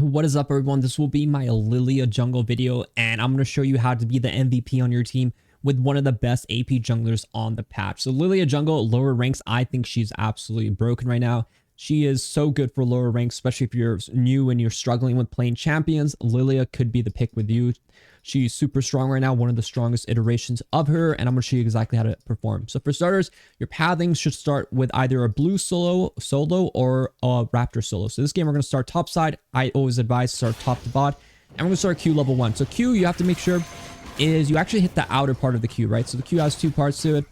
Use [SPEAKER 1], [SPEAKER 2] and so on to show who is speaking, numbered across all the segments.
[SPEAKER 1] What is up, everyone? This will be my Lilia jungle video, and I'm going to show you how to be the MVP on your team with one of the best AP junglers on the patch. So Lilia jungle, lower ranks, I think she's absolutely broken right now. She is so good for lower ranks, especially if you're new and you're struggling with playing champions. Lilia could be the pick with you. She's super strong right now, one of the strongest iterations of her, and I'm going to show you exactly how to perform. So for starters, your pathing should start with either a blue solo or a raptor solo. So this game, we're going to start top side. I always advise start top to bot, and we're going to start Q level 1. So Q, you have to make sure is you actually hit the outer part of the Q, right? So the Q has two parts to it.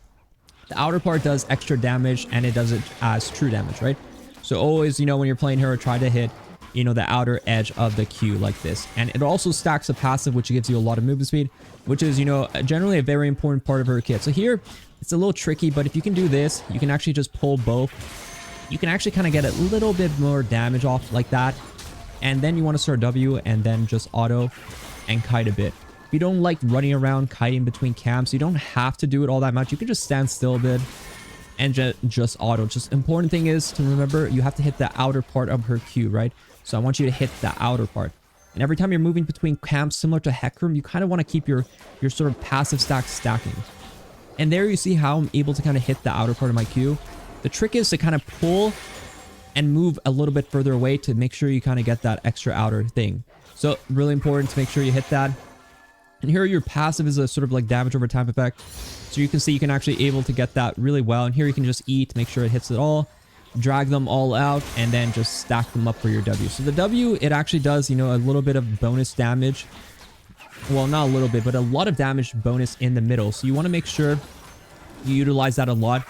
[SPEAKER 1] The outer part does extra damage, and it does it as true damage, right? So always, when you're playing her, try to hit the outer edge of the Q like this. And it also stacks a passive, which gives you a lot of movement speed, which is, generally a very important part of her kit. So here, it's a little tricky, but if you can do this, you can actually just pull both. You can actually kind of get a little bit more damage off like that. And then you want to start W and then just auto and kite a bit. If you don't like running around kiting between camps, you don't have to do it all that much. You can just stand still a bit and just auto. Just important thing is to remember, you have to hit the outer part of her Q, right? So I want you to hit the outer part. And every time you're moving between camps, similar to Hecarim, you kind of want to keep your sort of passive stack stacking. And there you see how I'm able to kind of hit the outer part of my Q. The trick is to kind of pull and move a little bit further away to make sure you kind of get that extra outer thing. So really important to make sure you hit that. And here your passive is a sort of like damage over time effect. So you can see you can actually able to get that really well. And here you can just E to make sure it hits it all. Drag them all out and then just stack them up for your W. So the W, it actually does, a little bit of bonus damage. Well, not a little bit, but a lot of damage bonus in the middle. So you want to make sure you utilize that a lot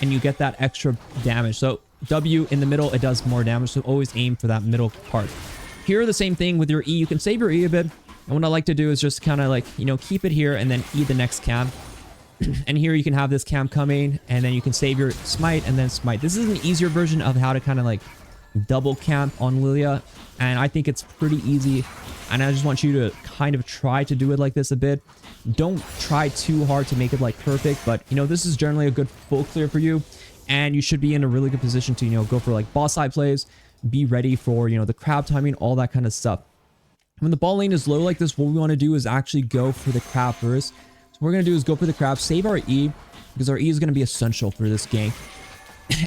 [SPEAKER 1] and you get that extra damage. So W in the middle, it does more damage. So always aim for that middle part. Here, the same thing with your E. You can save your E a bit. And what I like to do is just kind of like, keep it here and then E the next camp. And here you can have this camp coming and then you can save your smite and then smite. This is an easier version of how to kind of like double camp on Lilia. And I think it's pretty easy. And I just want you to kind of try to do it like this a bit. Don't try too hard to make it like perfect. But, this is generally a good full clear for you. And you should be in a really good position to, go for like boss side plays. Be ready for, the crab timing, all that kind of stuff. When the ball lane is low like this, what we want to do is actually go for the crab first. What we're going to do is go for the crab, save our E, because our E is going to be essential for this game.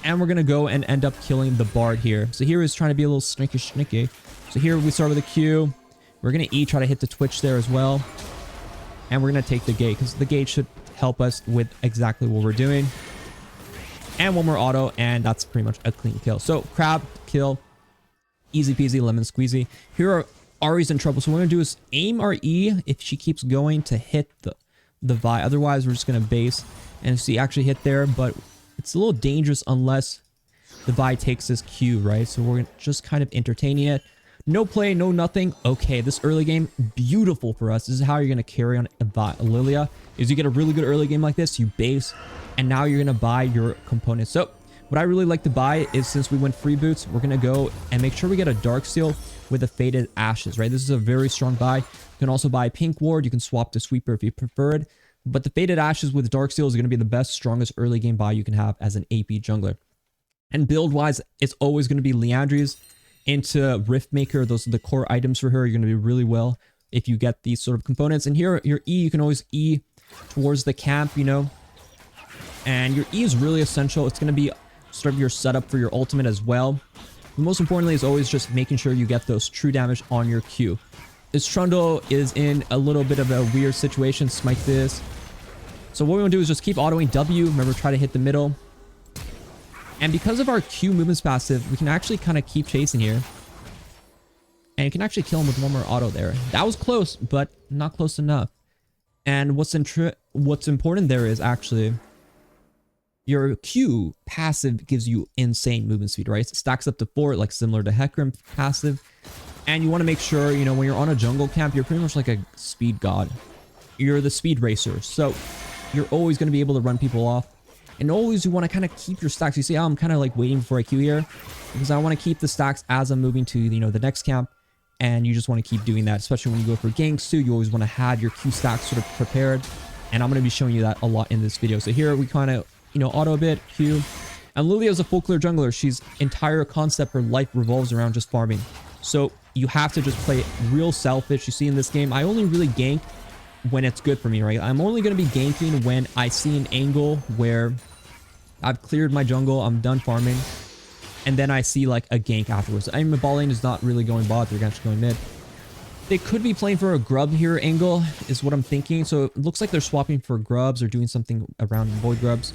[SPEAKER 1] And we're going to go and end up killing the Bard here. So here is trying to be a little sneaky. So here we start with a Q. We're going to E, try to hit the Twitch there as well. And we're going to take the gate, because the gate should help us with exactly what we're doing. And one more auto, and that's pretty much a clean kill. So crab, kill, easy peasy, lemon squeezy. Here Ari's in trouble. So what we're going to do is aim our E if she keeps going to hit the Vi. Otherwise, we're just going to base and see actually hit there, but it's a little dangerous unless the Vi takes this Q, right? So we're just kind of entertaining it. No play, no nothing. Okay, this early game, beautiful for us. This is how you're going to carry on Lilia, is you get a really good early game like this, you base, and now you're going to buy your components. So what I really like to buy is, since we went free boots, we're going to go and make sure we get a dark steel with a faded ashes, right? This is a very strong buy. You can also buy pink ward. You can swap to sweeper if you prefer it. But the faded ashes with dark steel is going to be the best, strongest early game buy you can have as an AP jungler. And build wise, it's always going to be Liandry's into Riftmaker. Those are the core items for her. You're going to be really well if you get these sort of components. And here, your E, you can always E towards the camp, And your E is really essential. It's going to be sort of your setup for your ultimate as well. But most importantly is always just making sure you get those true damage on your Q. This Trundle is in a little bit of a weird situation. Smite this. So what we want to do is just keep autoing W. Remember, try to hit the middle. And because of our Q movements passive, we can actually kind of keep chasing here. And you can actually kill him with one more auto there. That was close, but not close enough. And what's important there is actually your Q passive gives you insane movement speed, right? It stacks up to 4, like similar to Hecarim passive. And you want to make sure, when you're on a jungle camp, you're pretty much like a speed god. You're the speed racer. So you're always going to be able to run people off. And always you want to kind of keep your stacks. You see how I'm kind of like waiting for a Q here? Because I want to keep the stacks as I'm moving to, the next camp. And you just want to keep doing that, especially when you go for ganks too. You always want to have your Q stacks sort of prepared. And I'm going to be showing you that a lot in this video. So here we kind of, auto a bit, Q. And Lilia is a full clear jungler. She's entire concept, her life revolves around just farming. So you have to just play real selfish. You see in this game, I only really gank when it's good for me, right? I'm only going to be ganking when I see an angle where I've cleared my jungle, I'm done farming, and then I see like a gank afterwards. I mean, bot lane is not really going bot, they're actually going mid. They could be playing for a grub here angle is what I'm thinking. So it looks like they're swapping for grubs or doing something around void grubs.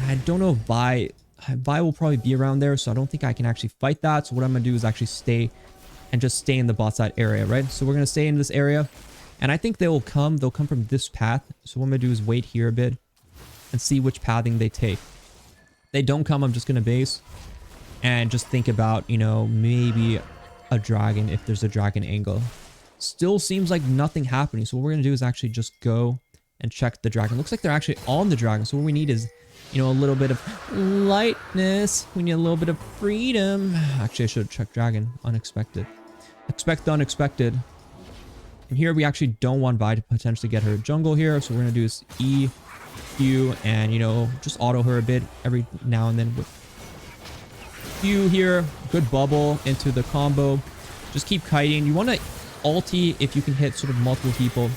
[SPEAKER 1] I don't know if Vi will probably be around there, so I don't think I can actually fight that. So what I'm going to do is actually stay in the bot side area, right? So we're going to stay in this area, and I think they'll come from this path. So what I'm going to do is wait here a bit and see which pathing they take. If they don't come, I'm just going to base and just think about, you know, maybe a dragon if there's a dragon angle. Still seems like nothing happening. So what we're going to do is actually just go and check the dragon. Looks like they're actually on the dragon. So what we need is, you know, a little bit of lightness. We need a little bit of freedom. Actually, I should have checked dragon. Unexpected. Expect the unexpected. And here we actually don't want Vi to potentially get her jungle here. So we're going to do is E, Q, and, you know, just auto her a bit every now and then with Q here. Good bubble into the combo. Just keep kiting. You want to ulti if you can hit sort of multiple people,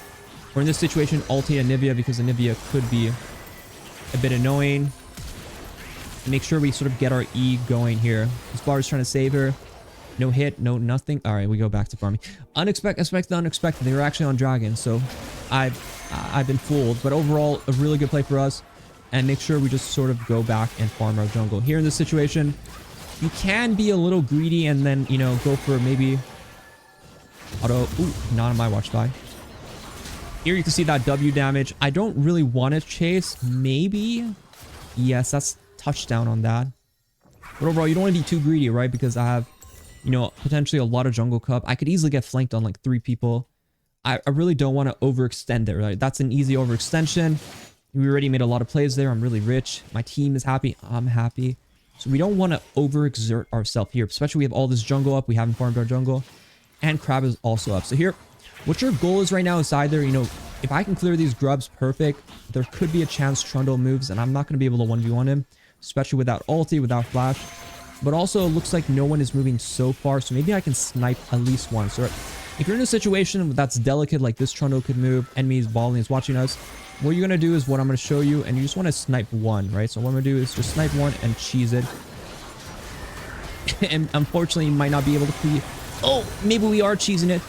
[SPEAKER 1] or in this situation ulti Anivia, because Anivia could be a bit annoying. Make sure we sort of get our E going here. This bar is trying to save her. No hit, no nothing. All right, we go back to farming. Expect the unexpected. They were actually on dragon, so I've been fooled. But overall, a really good play for us. And make sure we just sort of go back and farm our jungle. Here in this situation, you can be a little greedy and then, you know, go for maybe auto. Ooh, not on my watch by. Here you can see that W damage. I don't really want to chase. Maybe. Yes, that's touchdown on that. But overall, you don't want to be too greedy, right? Because I have, you know, potentially a lot of jungle cup. I could easily get flanked on like 3 people. I really don't want to overextend it, right? That's an easy overextension. We already made a lot of plays there. I'm really rich. My team is happy. I'm happy. So we don't want to overexert ourselves here, especially we have all this jungle up. We haven't farmed our jungle. And Crab is also up. So here, what your goal is right now is either, you know, if I can clear these grubs perfect, there could be a chance Trundle moves, and I'm not going to be able to 1v1 him, especially without ulti, without flash. But also, it looks like no one is moving so far, so maybe I can snipe at least once. Or if you're in a situation that's delicate, like this Trundle could move, enemies, balling is watching us, what you're going to do is what I'm going to show you, and you just want to snipe one, right? So what I'm going to do is just snipe one and cheese it. And unfortunately, you might not be able to clear. Oh, maybe we are cheesing it.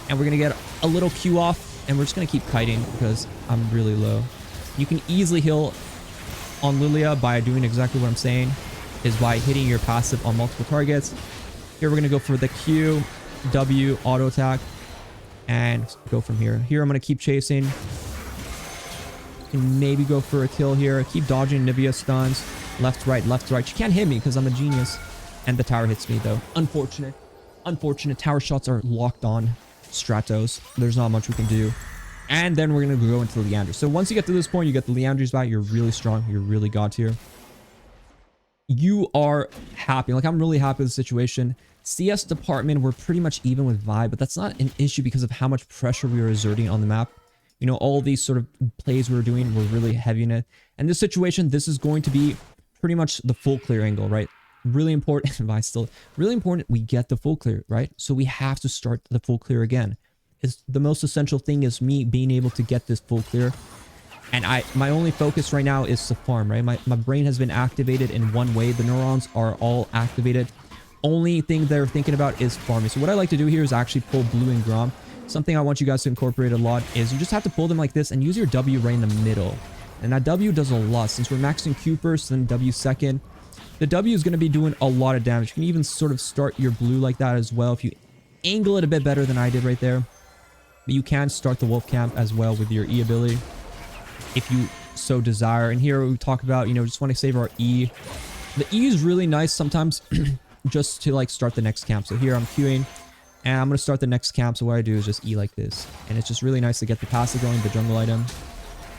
[SPEAKER 1] And we're going to get a little Q off. And we're just going to keep kiting because I'm really low. You can easily heal on Lilia by doing exactly what I'm saying. Is by hitting your passive on multiple targets. Here we're going to go for the Q, W, auto attack. And go from here. Here I'm going to keep chasing. And maybe go for a kill here. Keep dodging Nivea stuns. Left, right, left, right. She can't hit me because I'm a genius. And the tower hits me though. Unfortunate. Unfortunate. Tower shots are locked on Stratos. There's not much we can do. And then we're going to go into Leandry. So once you get to this point, you get the Leandry's back. You're really strong. You're really god tier. You are happy. Like, I'm really happy with the situation. CS department, we're pretty much even with Vi, but that's not an issue because of how much pressure we were exerting on the map. You know, all these sort of plays we were doing were really heavy in it. And this situation, this is going to be pretty much the full clear angle, right? Really important. Vi still really important. We get the full clear, right? So we have to start the full clear again. It's the most essential thing is me being able to get this full clear. And my only focus right now is to farm, right? My brain has been activated in one way. The neurons are all activated. Only thing they're thinking about is farming. So what I like to do here is actually pull blue and Grom. Something I want you guys to incorporate a lot is you just have to pull them like this and use your W right in the middle. And that W does a lot. Since we're maxing Q first, then W second, the W is going to be doing a lot of damage. You can even sort of start your blue like that as well if you angle it a bit better than I did right there. But you can start the Wolf Camp as well with your E ability if you so desire. And here we talk about, you know, just want to save our E. The E is really nice sometimes just to like start the next camp. So here I'm queuing and I'm going to start the next camp. So what I do is just E like this. And it's just really nice to get the passive going, the jungle item.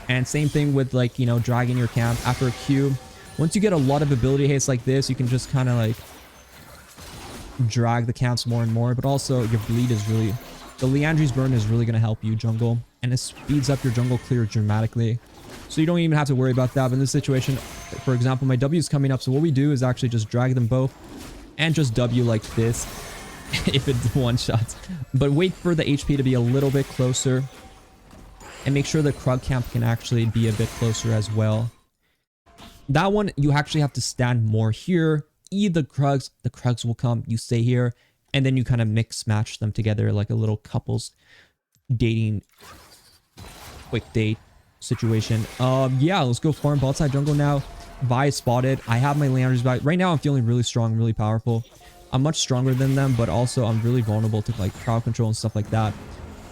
[SPEAKER 1] And same thing with like, you know, dragging your camp after a Q. Once you get a lot of ability haste like this, you can just kind of like drag the camps more and more. But also your bleed is really, the Leandry's burn is really going to help you jungle. And it speeds up your jungle clear dramatically. So you don't even have to worry about that. But in this situation, for example, my W is coming up. So what we do is actually just drag them both and just W like this. if it one-shots. But wait for the HP to be a little bit closer. And make sure the Krug camp can actually be a bit closer as well. That one, you actually have to stand more here. The Krugs will come, you stay here. And then you kind of mix match them together like a little couples dating, quick date situation. Yeah, let's go farm bot side jungle now. Vi is spotted. I have my Leanders back. Right now, I'm feeling really strong, really powerful. I'm much stronger than them, but also I'm really vulnerable to like crowd control and stuff like that.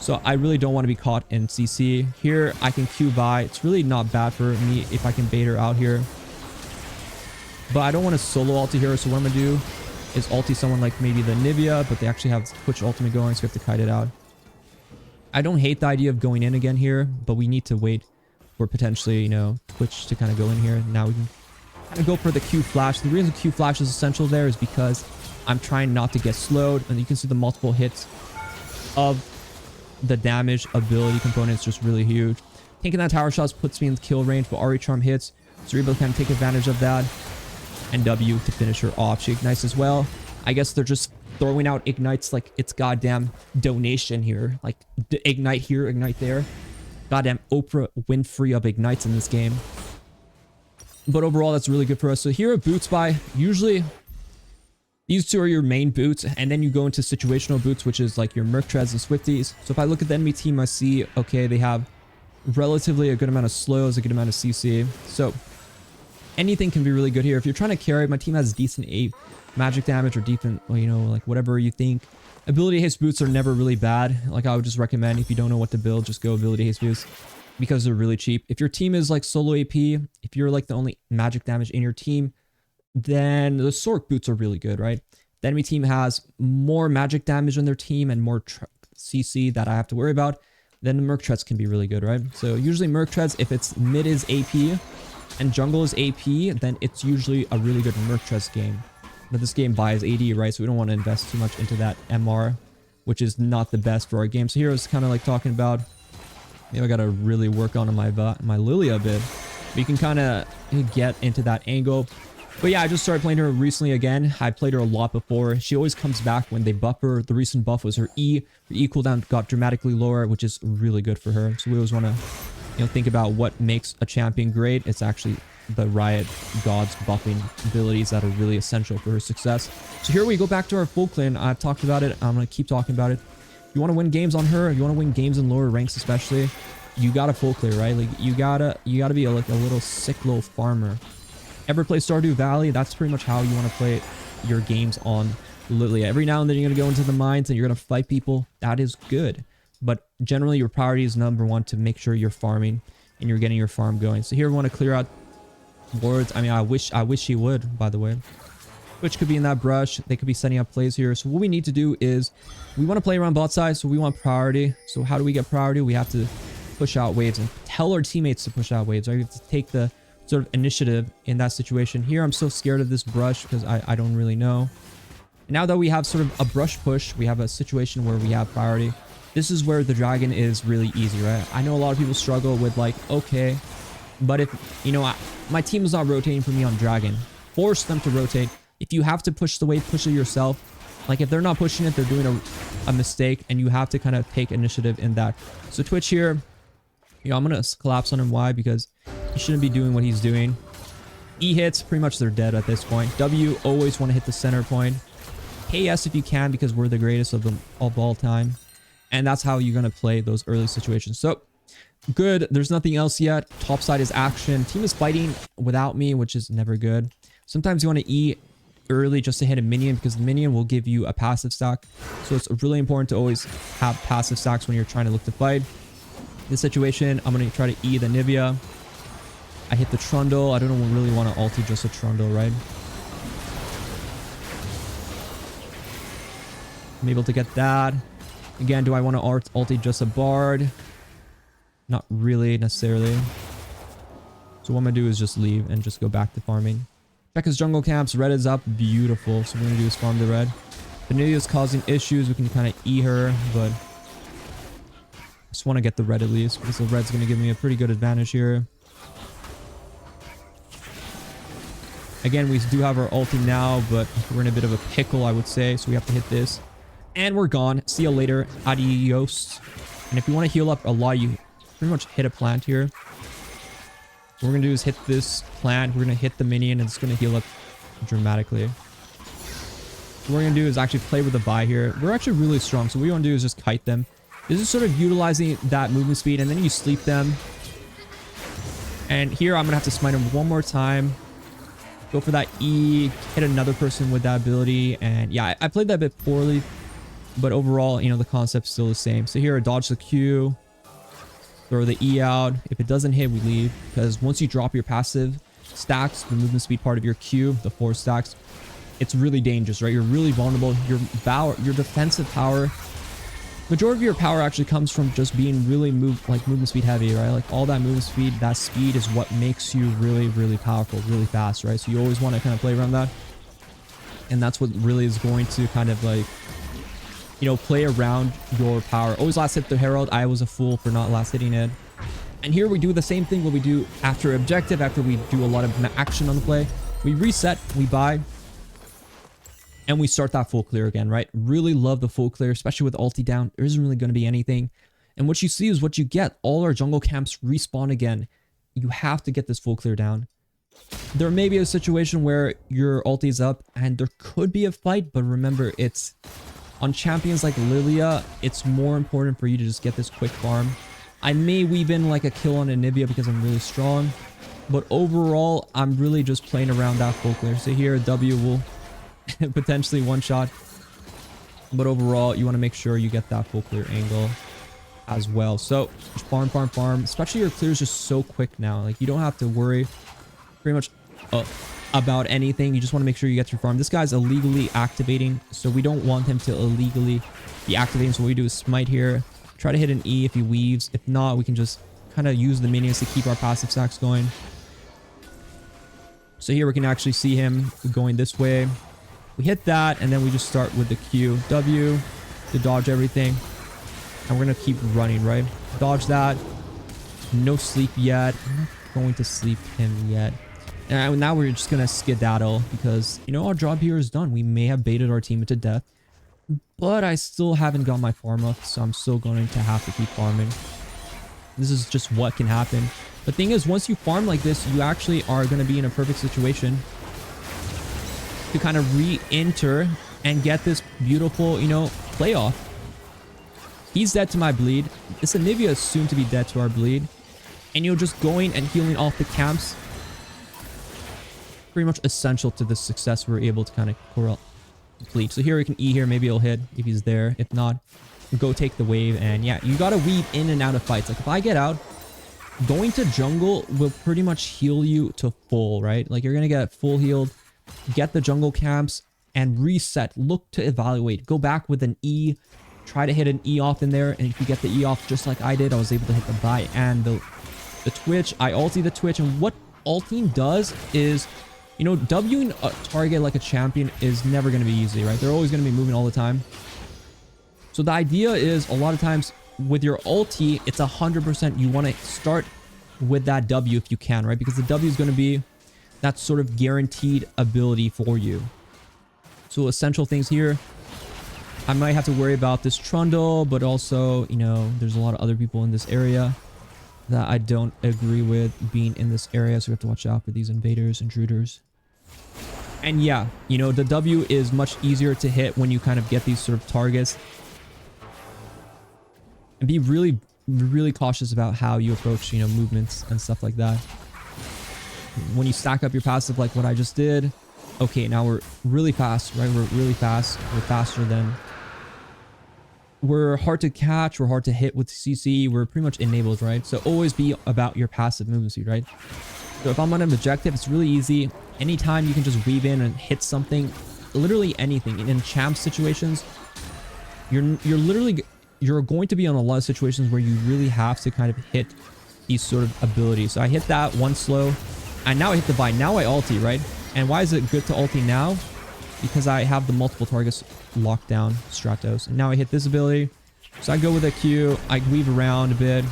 [SPEAKER 1] So I really don't want to be caught in CC. Here, I can Q Vi. It's really not bad for me if I can bait her out here. But I don't want to solo ulti here, so what I'm going to do is ulti someone like maybe the Nivea, but they actually have Twitch ultimate going, so we have to kite it out. I don't hate the idea of going in again here, but we need to wait for potentially, you know, Twitch to kind of go in here. Now we can kind of go for the Q flash. The reason Q flash is essential there is because I'm trying not to get slowed, and you can see the multiple hits of the damage ability component is just really huge. Taking that tower shots puts me in kill range, but Ari Charm hits, so we're able to kind of take advantage of that. And W to finish her off. She ignites as well. I guess they're just throwing out ignites like it's goddamn donation here. Like ignite here, ignite there. Goddamn Oprah Winfrey of ignites in this game. But overall, that's really good for us. So here are boots by. Usually, these two are your main boots. And then you go into situational boots, which is like your Merc Treads and Swifties. So if I look at the enemy team, I see, okay, they have relatively a good amount of slows, a good amount of CC. So anything can be really good here. If you're trying to carry, my team has decent magic damage or decent, you know, like whatever you think. Ability haste boots are never really bad. Like I would just recommend if you don't know what to build, just go ability haste boots because they're really cheap. If your team is like solo AP, if you're like the only magic damage in your team, then the Sork boots are really good, right? The enemy team has more magic damage on their team and more CC that I have to worry about. Then the Merc Treads can be really good, right? So usually Merc Treads, if it's mid is AP, and jungle is AP, then it's usually a really good Merc Treads game. But this game buys AD, right? So we don't want to invest too much into that MR, which is not the best for our game. So here I was kind of like talking about, maybe I got to really work on my Lilia a bit. But you can kind of get into that angle. But yeah, I just started playing her recently again. I played her a lot before. She always comes back when they buff her. The recent buff was her E. Her E cooldown got dramatically lower, which is really good for her. So we always want to, you know, think about what makes a champion great. It's actually the Riot Gods buffing abilities that are really essential for her success. So here we go back to our full clan. I've talked about it. I'm going to keep talking about it. If you want to win games on her, if you want to win games in lower ranks especially, you got to full clear, right? Like you gotta be like a little sick little farmer. Ever play Stardew Valley? That's pretty much how you want to play your games on Lilia. Every now and then you're going to go into the mines and you're going to fight people. That is good. But generally your priority is number one to make sure you're farming and you're getting your farm going. So here we want to clear out wards. I mean, I wish he would, by the way. Which could be in that brush. They could be setting up plays here. So what we need to do is we want to play around bot side. So we want priority. So how do we get priority? We have to push out waves and tell our teammates to push out waves. Right? We have to take the sort of initiative in that situation. Here I'm so scared of this brush because I don't really know. And now that we have sort of a brush push, we have a situation where we have priority. This is where the dragon is really easy, right? I know a lot of people struggle with like, okay, but if, you know, my team is not rotating for me on dragon. Force them to rotate. If you have to push the wave, push it yourself. Like if they're not pushing it, they're doing a mistake and you have to kind of take initiative in that. So Twitch here, you know, I'm going to collapse on him. Why? Because he shouldn't be doing what he's doing. E hits, pretty much they're dead at this point. W, always want to hit the center point. KS if you can, because we're the greatest of them of all time. And that's how you're going to play those early situations. So good. There's nothing else yet. Top side is action. Team is fighting without me, which is never good. Sometimes you want to E early just to hit a minion because the minion will give you a passive stack. So it's really important to always have passive stacks when you're trying to look to fight. This situation, I'm going to try to E the Nivea. I hit the Trundle. I don't really want to ulti just a Trundle, right? I'm able to get that. Again, do I want to ulti just a Bard? Not really necessarily. So what I'm going to do is just leave and just go back to farming. Check his jungle camps. Red is up. Beautiful. So what we're going to do is farm the red. Vanilla is causing issues. We can kind of E her, but I just want to get the red at least because the red's going to give me a pretty good advantage here. Again, we do have our ulti now, but we're in a bit of a pickle, I would say. So we have to hit this. And we're gone. See you later. Adios. And if you want to heal up a lot, you pretty much hit a plant here. What we're going to do is hit this plant. We're going to hit the minion and it's going to heal up dramatically. What we're going to do is actually play with the buy here. We're actually really strong. So what we want to do is just kite them. This is sort of utilizing that movement speed and then you sleep them. And here I'm going to have to smite him one more time. Go for that E, hit another person with that ability. And yeah, I played that a bit poorly. But overall, you know, the concept's still the same. So here, dodge the Q. Throw the E out. If it doesn't hit, we leave. Because once you drop your passive stacks, the movement speed part of your Q, the 4 stacks, it's really dangerous, right? You're really vulnerable. Your power, your defensive power, majority of your power actually comes from just being really movement speed heavy, right? Like all that movement speed, that speed is what makes you really, really powerful, really fast, right? So you always want to kind of play around that. And that's what really is going to kind of like, you know, play around your power. Always last hit the Herald. I was a fool for not last hitting it. And here we do the same thing what we do after objective, after we do a lot of action on the play. We reset, we buy, and we start that full clear again, right? Really love the full clear, especially with ulti down. There isn't really going to be anything. And what you see is what you get. All our jungle camps respawn again. You have to get this full clear down. There may be a situation where your ulti is up and there could be a fight, but remember, it's on champions like Lilia, it's more important for you to just get this quick farm. I may weave in like a kill on Anivia because I'm really strong, but overall, I'm really just playing around that full clear. So here, W will potentially one shot, but overall, you want to make sure you get that full clear angle as well. So farm, farm, farm. Especially your clear is just so quick now. Like you don't have to worry pretty much about anything. You just want to make sure you get your farm. This guy's illegally activating, so we don't want him to illegally be activating. So what we do is smite here. Try to hit an E if he weaves. If not, we can just kind of use the minions to keep our passive stacks going. So here we can actually see him going this way. We hit that, and then we just start with the Q, W, to dodge everything. And we're going to keep running, right? Dodge that. No sleep yet. I'm not going to sleep him yet. And now we're just going to skedaddle because, you know, our job here is done. We may have baited our team into death, but I still haven't got my farm up, so I'm still going to have to keep farming. This is just what can happen. The thing is, once you farm like this, you actually are going to be in a perfect situation to kind of re-enter and get this beautiful, you know, playoff. He's dead to my bleed. This Anivia is soon to be dead to our bleed. And, you know, just going and healing off the camps, pretty much essential to the success we're able to kind of complete. So here we can E here. Maybe it'll hit if he's there. If not, go take the wave. And yeah, you got to weave in and out of fights. Like if I get out, going to jungle will pretty much heal you to full, right? Like you're going to get full healed. Get the jungle camps and reset. Look to evaluate. Go back with an E. Try to hit an E off in there. And if you get the E off just like I did, I was able to hit the buy and the Twitch. I ulti the Twitch. And what ulting does is, you know, Wing a target like a champion is never going to be easy, right? They're always going to be moving all the time. So the idea is a lot of times with your ulti, it's 100%. You want to start with that W if you can, right? Because the W is going to be that sort of guaranteed ability for you. So essential things here. I might have to worry about this Trundle, but also, you know, there's a lot of other people in this area that I don't agree with being in this area. So we have to watch out for these invaders, intruders. And yeah, you know, the W is much easier to hit when you kind of get these sort of targets. And be really, really cautious about how you approach, you know, movements and stuff like that. When you stack up your passive like what I just did, okay, now we're really fast, right? We're really fast. We're faster than... We're hard to catch. We're hard to hit with CC. We're pretty much enabled, right? So always be about your passive movement speed, right? So if I'm on an objective, it's really easy. Anytime you can just weave in and hit something, literally anything. In champ situations, you're going to be on a lot of situations where you really have to kind of hit these sort of abilities. So I hit that one slow. And now I hit the buy. Now I ulti, right? And why is it good to ulti now? Because I have the multiple targets locked down, Stratos. And now I hit this ability. So I go with a Q. I weave around a bit.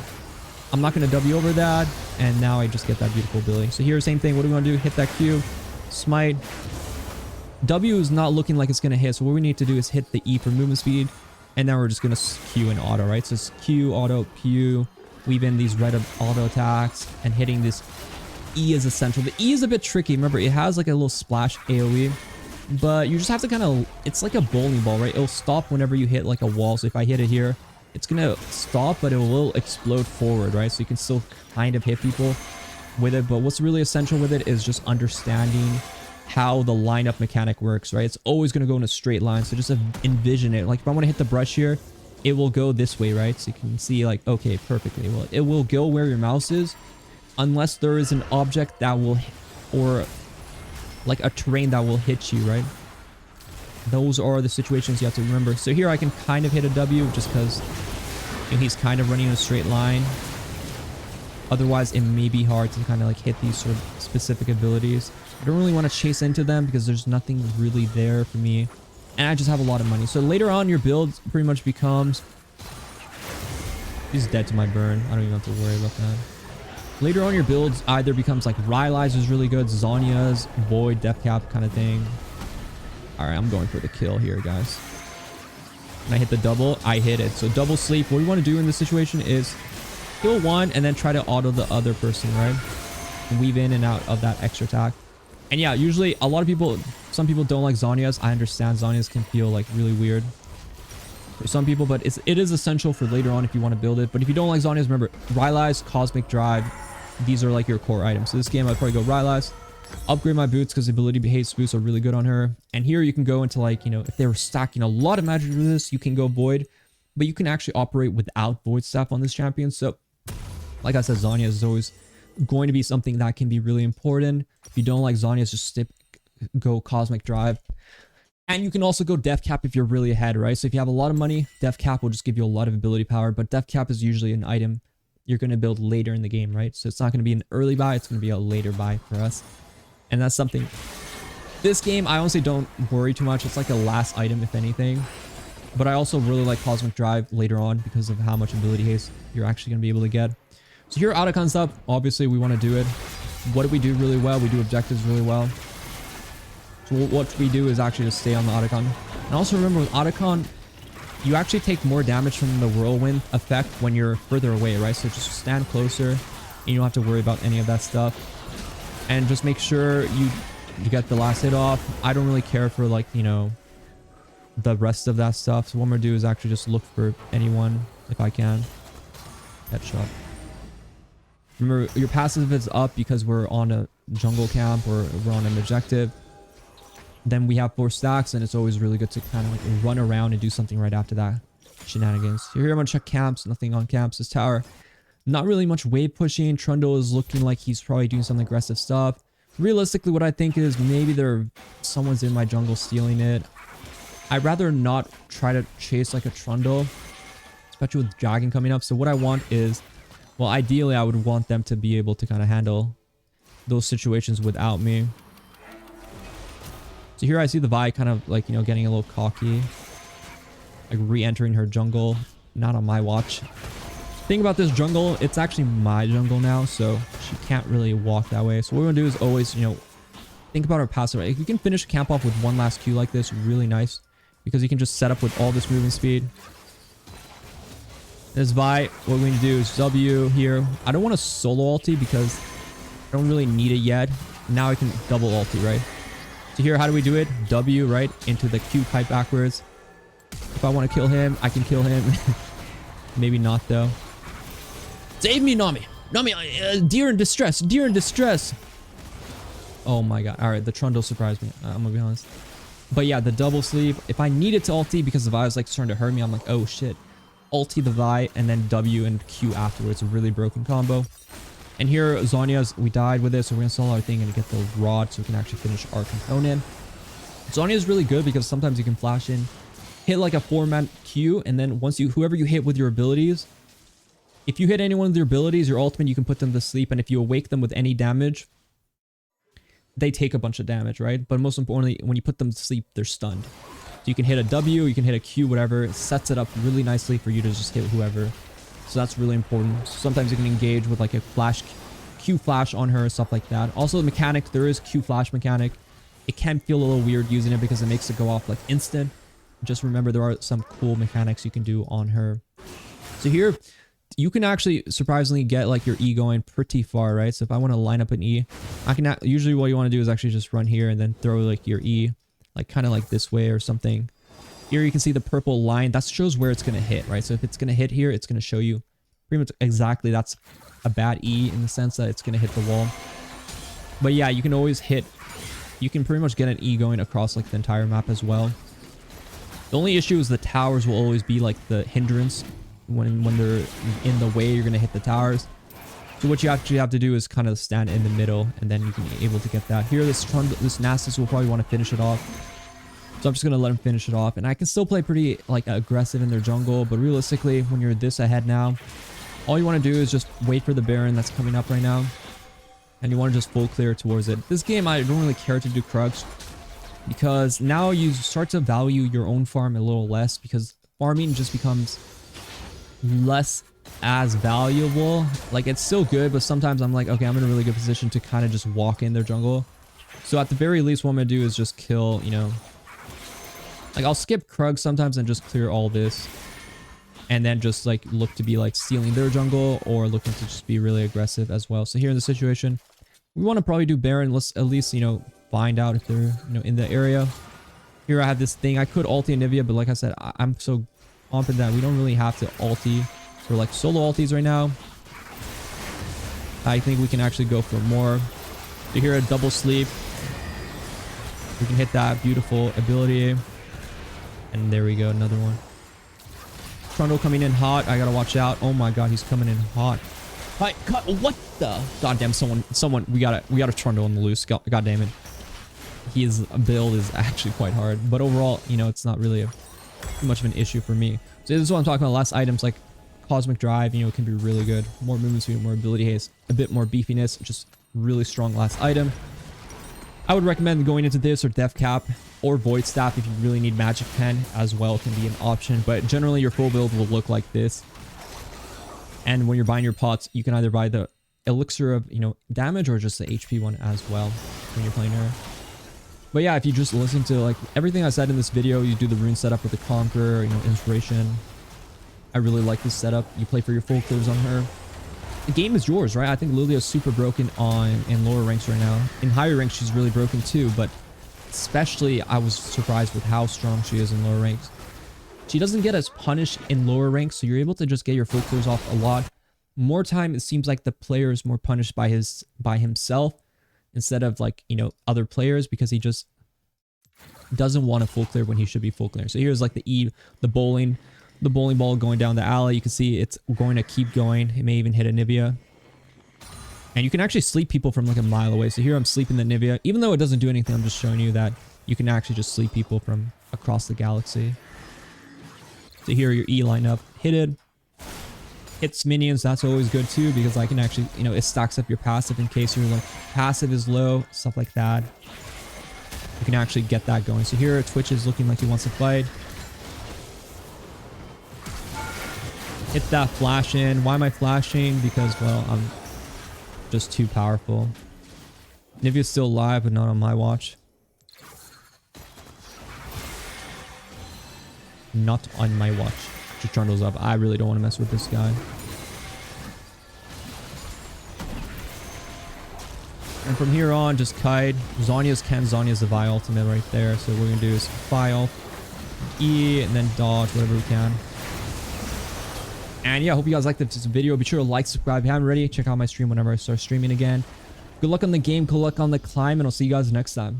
[SPEAKER 1] I'm not going to W over that. And now I just get that beautiful ability. So here, same thing. What do we want to do? Hit that Q. Smite. W is not looking like it's going to hit. So what we need to do is hit the E for movement speed. And then we're just going to Q and auto, right? So it's Q, auto, Q. Weave in these red auto attacks. And hitting this E is essential. The E is a bit tricky. Remember, it has like a little splash AoE. But you just have to kind of... It's like a bowling ball, right? It'll stop whenever you hit like a wall. So if I hit it here, it's going to stop, but it will explode forward, right? So you can still kind of hit people with it. But what's really essential with it is just understanding how the lineup mechanic works, right? It's always going to go in a straight line. So just envision it. Like if I want to hit the brush here, it will go this way, right? So you can see like, okay, perfectly. Well, it will go where your mouse is unless there is an object that will, or like a terrain that will hit you, right? Those are the situations you have to remember. So here I can kind of hit a W just because he's kind of running in a straight line. Otherwise, it may be hard to kind of like hit these sort of specific abilities. I don't really want to chase into them because there's nothing really there for me. And I just have a lot of money. So later on, your build pretty much becomes... He's dead to my burn. I don't even have to worry about that. Later on, your builds either becomes like Rylai's is really good, Zhonya's, Void, Death Cap kind of thing. Alright, I'm going for the kill here, guys. When I hit the double, I hit it. So double sleep. What we want to do in this situation is kill one and then try to auto the other person, right? Weave in and out of that extra attack. And yeah, usually a lot of people, some people don't like Zhonya's. I understand Zhonya's can feel like really weird for some people, but it is essential for later on if you want to build it. But if you don't like Zhonya's, remember, Rylai's, Cosmic Drive, these are like your core items. So this game, I'd probably go Rylai's, upgrade my boots because the ability haste boosts are really good on her. And here you can go into like, you know, if they were stacking a lot of magic resist, you can go Void, but you can actually operate without Void staff on this champion. So like I said, Zhonya is always going to be something that can be really important. If you don't like Zhonya's, just go Cosmic Drive. And you can also go Death Cap if you're really ahead, right? So if you have a lot of money, Death Cap will just give you a lot of ability power, but Death Cap is usually an item you're going to build later in the game, right? So it's not going to be an early buy, it's going to be a later buy for us. And that's something... This game, I honestly don't worry too much. It's like a last item, if anything. But I also really like Cosmic Drive later on because of how much ability haste you're actually going to be able to get. So here, Otacon's up. Obviously, we want to do it. What do we do really well? We do objectives really well. So what we do is actually just stay on the Otacon. And also remember, with Otacon, you actually take more damage from the whirlwind effect when you're further away, right? So just stand closer and you don't have to worry about any of that stuff. And just make sure you get the last hit off. I don't really care for, like, you know, the rest of that stuff. So what I'm going to do is actually just look for anyone if I can. Headshot. Remember, your passive is up because we're on a jungle camp or we're on an objective. Then we have 4 stacks, and it's always really good to kind of like run around and do something right after that. Shenanigans. So here I'm going to check camps. Nothing on camps. This tower. Not really much wave pushing. Trundle is looking like he's probably doing some aggressive stuff. Realistically, what I think is maybe someone's in my jungle stealing it. I'd rather not try to chase like a Trundle, especially with Dragon coming up. So what I want is, well, ideally I would want them to be able to kind of handle those situations without me. So here I see the Vi kind of like, you know, getting a little cocky, like re-entering her jungle. Not on my watch. Thing about this jungle, it's actually my jungle now, so she can't really walk that way. So what we're gonna do is always, you know, think about our passive. If you can finish camp off with one last Q like this, really nice, because you can just set up with all this movement speed. This Vi, what we're going to do is W here. I don't want to solo ulti because I don't really need it yet. Now I can double ulti, right? So here, how do we do it? W, right? Into the Q pipe backwards. If I want to kill him, I can kill him. Maybe not, though. Save me, Nami! Nami, deer in distress! Deer in distress! Oh my god. Alright, the Trundle surprised me. I'm gonna be honest. But yeah, the double sleep. If I needed to ulti because the Vi was like starting to hurt me, I'm like, oh shit. Ulti the Vi and then W and Q afterwards. A really broken combo. And here, Zhonya's, we died with it, so we're going to solo our thing and get the rod so we can actually finish our component. Zhonya's really good because sometimes you can flash in, hit like a 4-man Q, and then once whoever you hit with your abilities, if you hit anyone with your abilities, your ultimate, you can put them to sleep, and if you awake them with any damage, they take a bunch of damage, right? But most importantly, when you put them to sleep, they're stunned. So you can hit a W, you can hit a Q, whatever. It sets it up really nicely for you to just hit whoever. So that's really important. Sometimes you can engage with like a flash, Q flash on her, stuff like that. Also the mechanic, there is Q flash mechanic. it can feel a little weird using it because it makes it go off like instant. Just remember there are some cool mechanics you can do on her. So here, you can actually surprisingly get like your E going pretty far, right? So if I want to line up an E, I can usually what you want to do is actually just run here and then throw like your E, like kind of like this way or something. Here you can see the purple line. That shows where it's going to hit, right? So if it's going to hit here, it's going to show you pretty much exactly that's a bad E in the sense that it's going to hit the wall. But yeah, you can always hit, you can pretty much get an E going across like the entire map as well. The only issue is the towers will always be like the hindrance. When they're in the way, you're going to hit the towers. So what you actually have to do is kind of stand in the middle and then you can be able to get that. Here, this Nasus will probably want to finish it off. So I'm just going to let him finish it off. And I can still play pretty like aggressive in their jungle. But realistically, when you're this ahead now, all you want to do is just wait for the Baron that's coming up right now. And you want to just full clear towards it. This game, I don't really care to do Krugs. Because now you start to value your own farm a little less. Because farming just becomes less as valuable. Like it's still good, but sometimes I'm like, okay, I'm in a really good position to kind of just walk in their jungle. So at the very least, what I'm going to do is just kill, you know, like I'll skip Krug sometimes and just clear all this. And then just like look to be like stealing their jungle or looking to just be really aggressive as well. So here in the situation, we want to probably do Baron. Let's at least, you know, find out if they're, you know, in the area. Here I have this thing. I could ulti Anivia, but like I said, I'm so confident that we don't really have to ulti for like solo ultis right now. I think we can actually go for more. So here a double sleep. We can hit that beautiful ability. And there we go, another one. Trundle coming in hot. I gotta watch out. Oh my god, he's coming in hot. Hi, what the? Goddamn, someone, we got a Trundle on the loose. God damn it. His build is actually quite hard. But overall, you know, it's not really too much of an issue for me. So this is what I'm talking about. Last items like Cosmic Drive, you know, can be really good. More movement speed, more ability haste, a bit more beefiness. Just really strong last item. I would recommend going into this or Death Cap or Void Staff if you really need Magic Pen as well can be an option. But generally your full build will look like this. And when you're buying your pots, you can either buy the Elixir of, you know, damage or just the HP one as well when you're playing her. But yeah, if you just listen to like everything I said in this video, you do the rune setup with the Conqueror, you know, Inspiration. I really like this setup. You play for your full clears on her. The game is yours, right? I think Lilia is super broken in lower ranks right now. In higher ranks, she's really broken too, but especially I was surprised with how strong she is in lower ranks. She doesn't get as punished in lower ranks, so you're able to just get your full clears off a lot. More time, it seems like the player is more punished by himself instead of like, you know, other players because he just doesn't want to full clear when he should be full clear. So here's like the bowling ball going down the alley. You can see it's going to keep going. It may even hit a Nivea. And you can actually sleep people from like a mile away. So here I'm sleeping the Nivea. Even though it doesn't do anything, I'm just showing you that you can actually just sleep people from across the galaxy. So here your E lineup, hit it. Hits minions, that's always good too because I can actually, you know, it stacks up your passive in case your like passive is low, stuff like that. You can actually get that going. So here Twitch is looking like he wants to fight. Hit that flash in. Why am I flashing? Because, well, I'm just too powerful. Nivea's still alive, but not on my watch. Not on my watch. Just Trundle's up. I really don't want to mess with this guy. And from here on, just kite. Zhonya's the Vi ultimate right there. So what we're going to do is file, E, and then dodge whatever we can. And yeah, I hope you guys liked this video. Be sure to like, subscribe if you haven't already. Check out my stream whenever I start streaming again. Good luck on the game. Good luck on the climb. And I'll see you guys next time.